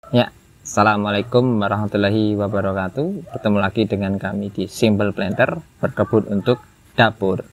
Ya, Assalamualaikum warahmatullahi wabarakatuh. Bertemu lagi dengan kami di Simple Planter, berkebun untuk dapur.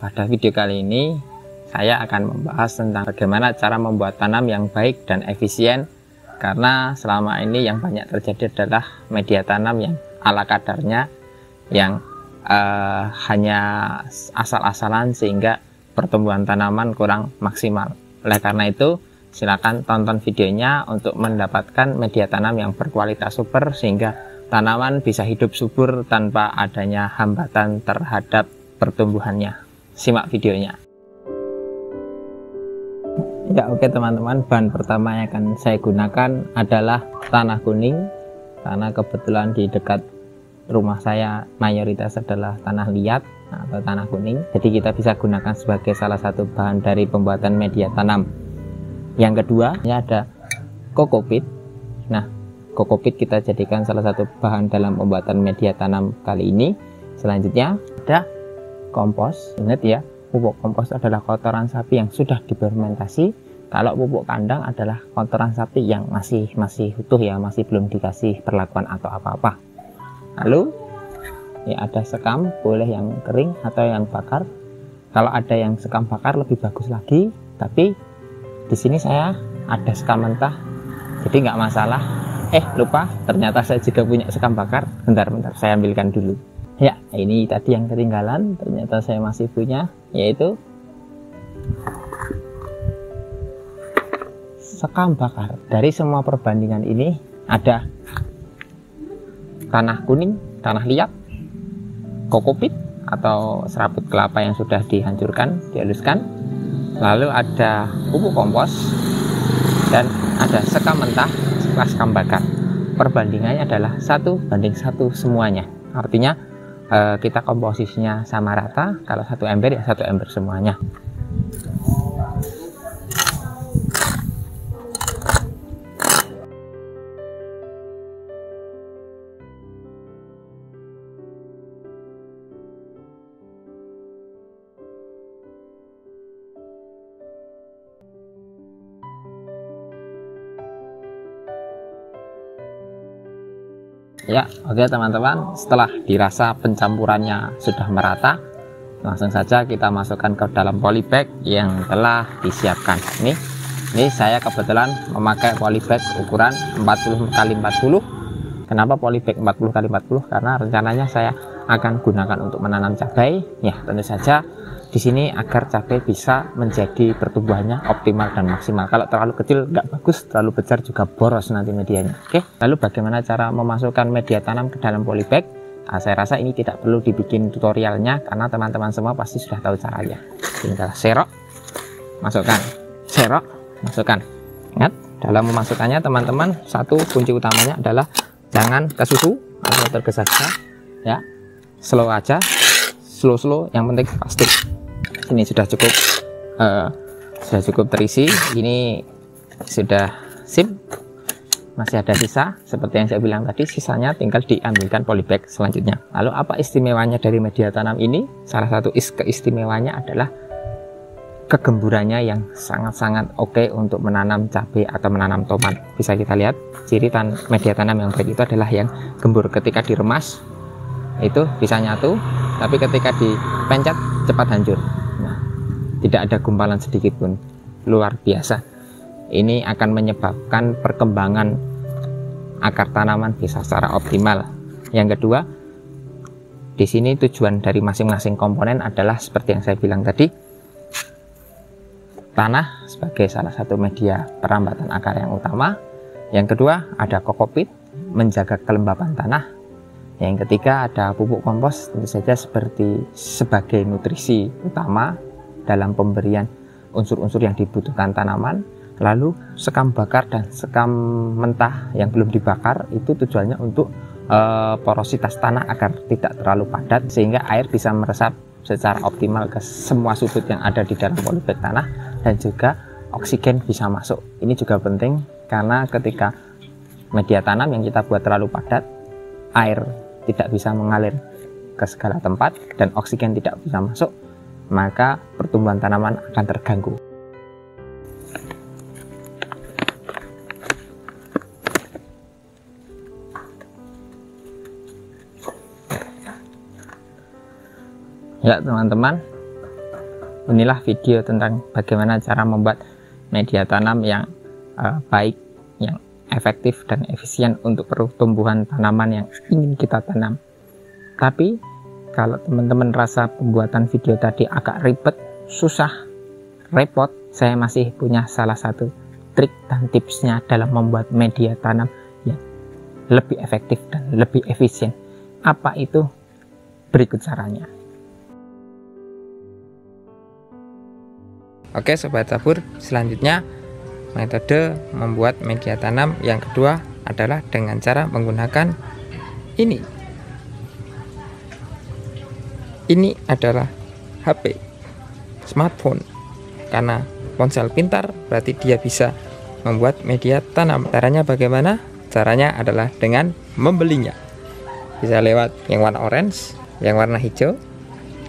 Pada video kali ini, saya akan membahas tentang bagaimana cara membuat tanam yang baik dan efisien. Karena selama ini yang banyak terjadi adalah media tanam yang ala kadarnya, yang hanya asal-asalan sehingga pertumbuhan tanaman kurang maksimal. Oleh karena itu, silakan tonton videonya untuk mendapatkan media tanam yang berkualitas super sehingga tanaman bisa hidup subur tanpa adanya hambatan terhadap pertumbuhannya. Simak videonya. Ya, oke teman-teman, bahan pertama yang akan saya gunakan adalah tanah kuning, karena kebetulan di dekat rumah saya mayoritas adalah tanah liat atau tanah kuning, jadi kita bisa gunakan sebagai salah satu bahan dari pembuatan media tanam. Yang kedua, ini ada kokopit. Nah, kokopit kita jadikan salah satu bahan dalam pembuatan media tanam kali ini. Selanjutnya ada kompos. Ingat ya, pupuk kompos adalah kotoran sapi yang sudah difermentasi. Kalau pupuk kandang adalah kotoran sapi yang masih utuh ya, masih belum dikasih perlakuan atau apa-apa. Lalu ya ada sekam, boleh yang kering atau yang bakar. Kalau ada yang sekam bakar lebih bagus lagi, tapi di sini saya ada sekam mentah, jadi nggak masalah. Lupa, ternyata saya juga punya sekam bakar. Bentar, saya ambilkan dulu. Ya, ini tadi yang ketinggalan, ternyata saya masih punya, yaitu sekam bakar. Dari semua perbandingan ini ada tanah kuning, tanah liat, kokopit atau serabut kelapa yang sudah dihancurkan, dihaluskan, lalu ada pupuk kompos, dan ada sekam mentah, sekam bakar. Perbandingannya adalah 1:1 semuanya. Artinya kita komposisinya sama rata. Kalau 1 ember ya 1 ember semuanya. Ya, oke teman-teman, setelah dirasa pencampurannya sudah merata, langsung saja kita masukkan ke dalam polybag yang telah disiapkan. Ini saya kebetulan memakai polybag ukuran 40x40. Kenapa polybag 40x40? Karena rencananya saya akan gunakan untuk menanam cabai. Ya, tentu saja di sini agar cabai bisa menjadi pertumbuhannya optimal dan maksimal. Kalau terlalu kecil nggak bagus, terlalu besar juga boros nanti medianya. Oke, lalu bagaimana cara memasukkan media tanam ke dalam polybag? Saya rasa ini tidak perlu dibikin tutorialnya karena teman-teman semua pasti sudah tahu caranya. Tinggal serok, masukkan, serok, masukkan. Ingat, dalam memasukkannya teman-teman, satu kunci utamanya adalah jangan kesusu atau tergesa-gesa, ya. Slow aja, slow, yang penting pasti. Ini sudah cukup terisi. Ini sudah sip. Masih ada sisa seperti yang saya bilang tadi, sisanya tinggal diambilkan polybag selanjutnya. Lalu apa istimewanya dari media tanam ini? Salah satu keistimewanya adalah kegemburannya yang sangat-sangat oke untuk menanam cabai atau menanam tomat. Bisa kita lihat ciri media tanam yang baik itu adalah yang gembur. Ketika diremas itu bisa nyatu, tapi ketika dipencet cepat hancur. Nah, tidak ada gumpalan sedikit pun. Luar biasa. Ini akan menyebabkan perkembangan akar tanaman bisa secara optimal. Yang kedua, di sini tujuan dari masing-masing komponen adalah seperti yang saya bilang tadi, tanah sebagai salah satu media perambatan akar yang utama. Yang kedua, ada kokopit menjaga kelembapan tanah. Yang ketiga, ada pupuk kompos, tentu saja sebagai nutrisi utama dalam pemberian unsur-unsur yang dibutuhkan tanaman. Lalu sekam bakar dan sekam mentah yang belum dibakar itu tujuannya untuk porositas tanah agar tidak terlalu padat sehingga air bisa meresap secara optimal ke semua sudut yang ada di dalam polybag tanah, dan juga oksigen bisa masuk. Ini juga penting karena ketika media tanam yang kita buat terlalu padat, air tidak bisa mengalir ke segala tempat dan oksigen tidak bisa masuk, maka pertumbuhan tanaman akan terganggu. Ya teman-teman, inilah video tentang bagaimana cara membuat media tanam yang baik, yang efektif dan efisien untuk pertumbuhan tanaman yang ingin kita tanam. Tapi kalau teman-teman rasa pembuatan video tadi agak ribet, susah, repot, saya masih punya salah satu trik dan tipsnya dalam membuat media tanam yang lebih efektif dan lebih efisien. Apa itu? Berikut caranya. Oke Sobat Sabur, selanjutnya metode membuat media tanam yang kedua adalah dengan cara menggunakan ini. Ini adalah HP, smartphone. Karena ponsel pintar berarti dia bisa membuat media tanam. Caranya bagaimana? Caranya adalah dengan membelinya. Bisa lewat yang warna orange, yang warna hijau,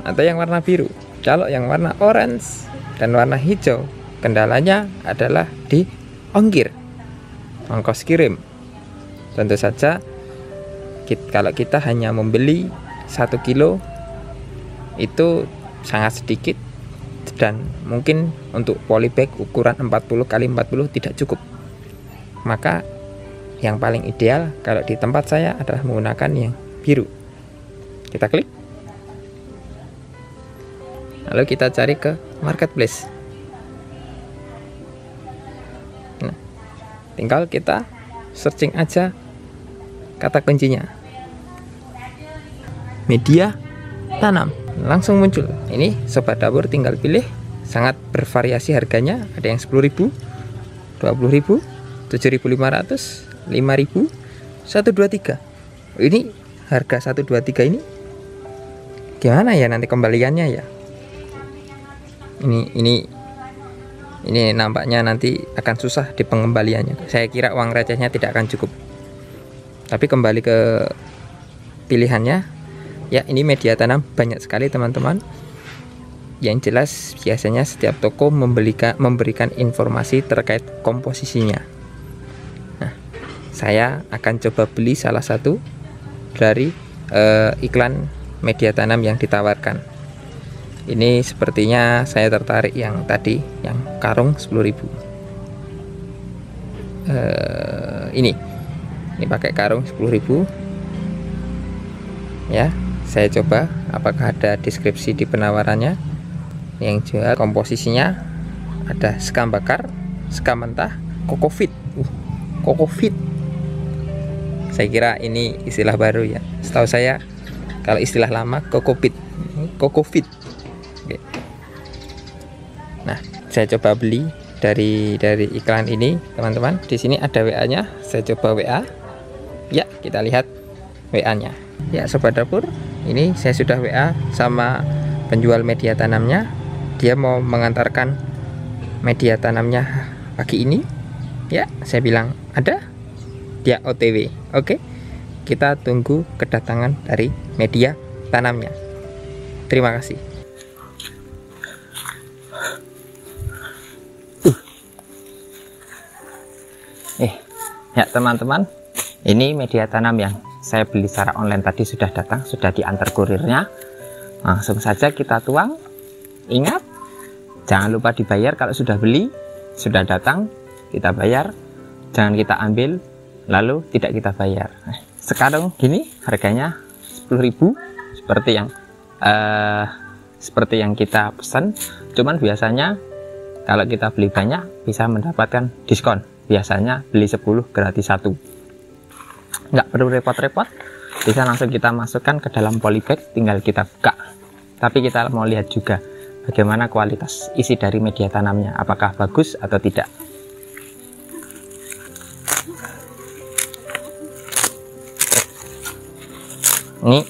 atau yang warna biru. Kalau yang warna orange dan warna hijau, kendalanya adalah di ongkir, ongkos kirim. Tentu saja kalau kita hanya membeli 1 kilo itu sangat sedikit, dan mungkin untuk polybag ukuran 40 x 40 tidak cukup. Maka yang paling ideal kalau di tempat saya adalah menggunakan yang biru. Kita klik, lalu kita cari ke marketplace. Nah, tinggal kita searching aja kata kuncinya media tanam, langsung muncul. Ini Sobat Dapur tinggal pilih, sangat bervariasi harganya, ada yang 10.000, 20.000, 7.500, 5.000, 123. Ini harga 123 ini gimana ya nanti kembaliannya ya? Ini nampaknya nanti akan susah di pengembaliannya. Saya kira uang recehnya tidak akan cukup. Tapi kembali ke pilihannya, ya ini media tanam banyak sekali teman-teman. Yang jelas biasanya setiap toko memberikan informasi terkait komposisinya. Nah, saya akan coba beli salah satu dari iklan media tanam yang ditawarkan. Ini sepertinya saya tertarik yang tadi, yang karung 10.000. Ini pakai karung 10.000. Ya, saya coba apakah ada deskripsi di penawarannya. Yang jual komposisinya ada sekam bakar, sekam mentah, kokofit. Kokofit. Saya kira ini istilah baru ya. Setahu saya kalau istilah lama kokopit. Kokofit. Oke. Nah, saya coba beli dari iklan ini, teman-teman. Di sini ada WA-nya. Saya coba WA. Ya, kita lihat WA-nya. Ya, Sobat Dapur, ini saya sudah WA sama penjual media tanamnya. Dia mau mengantarkan media tanamnya pagi ini. Ya, saya bilang ada. Dia OTW. Oke. Kita tunggu kedatangan dari media tanamnya. Terima kasih. Ya teman-teman, ini media tanam yang saya beli secara online tadi sudah datang, sudah diantar kurirnya. Langsung saja kita tuang. Ingat, jangan lupa dibayar kalau sudah beli, sudah datang, kita bayar. Jangan kita ambil lalu tidak kita bayar. Sekarang gini harganya 10.000 seperti yang kita pesan. Cuman biasanya kalau kita beli banyak bisa mendapatkan diskon. Biasanya beli 10 gratis 1. Nggak perlu repot-repot, bisa langsung kita masukkan ke dalam polybag, tinggal kita buka. Tapi kita mau lihat juga bagaimana kualitas isi dari media tanamnya, apakah bagus atau tidak. Ini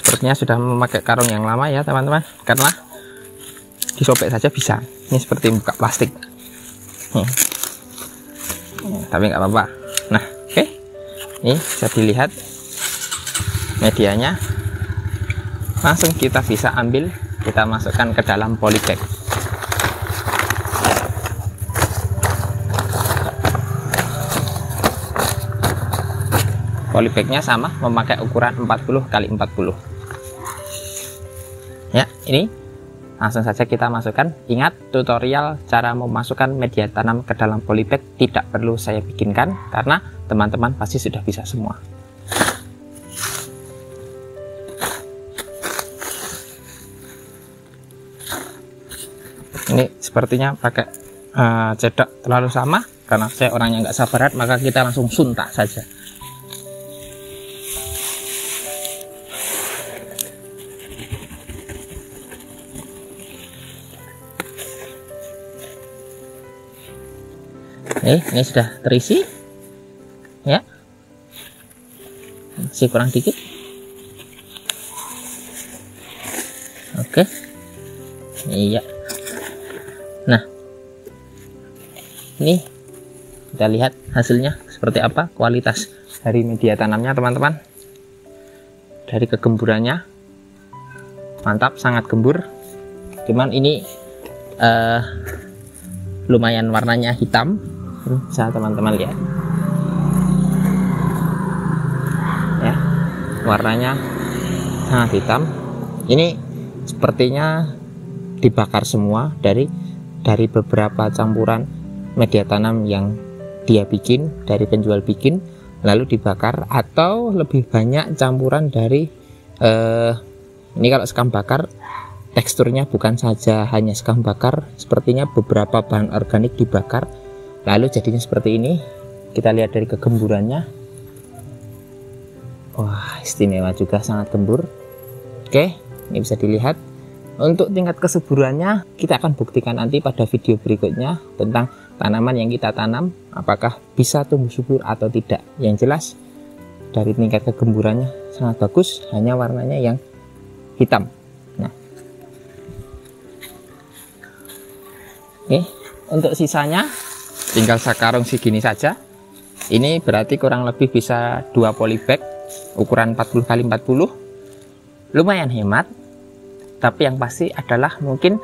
sepertinya sudah memakai karung yang lama ya teman-teman, karena disobek saja bisa. Ini seperti buka plastik. Tapi nggak apa-apa. Nah, oke. Ini bisa dilihat medianya, langsung kita bisa ambil, kita masukkan ke dalam polybag. Polybagnya sama, memakai ukuran 40 x 40. Ya, ini langsung saja kita masukkan. Ingat, tutorial cara memasukkan media tanam ke dalam polybag tidak perlu saya bikinkan, karena teman-teman pasti sudah bisa semua. Ini sepertinya pakai cedok terlalu sama, karena saya orangnya nggak sabaran, maka kita langsung suntak saja. Ini sudah terisi ya, masih kurang dikit. Oke, iya. Nah, ini kita lihat hasilnya seperti apa, kualitas dari media tanamnya teman-teman. Dari kegemburannya mantap, sangat gembur. Cuman ini lumayan warnanya hitam, bisa teman-teman lihat ya, warnanya sangat hitam. Ini sepertinya dibakar semua dari beberapa campuran media tanam yang dia bikin, dari penjual bikin, lalu dibakar, atau lebih banyak campuran dari ini kalau sekam bakar teksturnya bukan saja hanya sekam bakar, sepertinya beberapa bahan organik dibakar, lalu jadinya seperti ini. Kita lihat dari kegemburannya, wah istimewa juga, sangat gembur. Oke, ini bisa dilihat. Untuk tingkat kesuburannya kita akan buktikan nanti pada video berikutnya, tentang tanaman yang kita tanam apakah bisa tumbuh subur atau tidak. Yang jelas dari tingkat kegemburannya sangat bagus, hanya warnanya yang hitam. Nah, oke, untuk sisanya tinggal sekarung segini saja. Ini berarti kurang lebih bisa 2 polybag ukuran 40 x 40. Lumayan hemat, tapi yang pasti adalah mungkin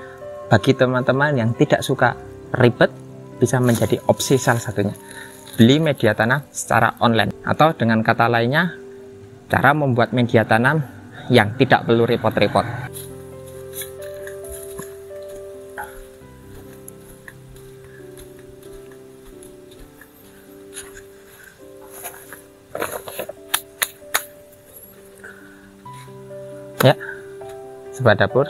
bagi teman-teman yang tidak suka ribet, bisa menjadi opsi salah satunya beli media tanam secara online, atau dengan kata lainnya cara membuat media tanam yang tidak perlu repot-repot. Ya, sobat dapur,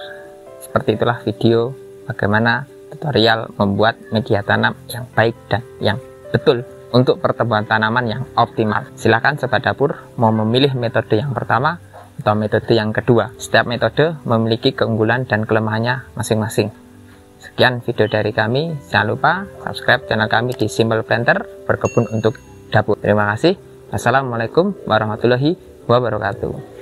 seperti itulah video bagaimana tutorial membuat media tanam yang baik dan yang betul untuk pertumbuhan tanaman yang optimal. Silahkan sobat dapur mau memilih metode yang pertama atau metode yang kedua. Setiap metode memiliki keunggulan dan kelemahannya masing-masing. Sekian video dari kami. Jangan lupa subscribe channel kami di Simple Planter, berkebun untuk dapur. Terima kasih. Assalamualaikum warahmatullahi wabarakatuh.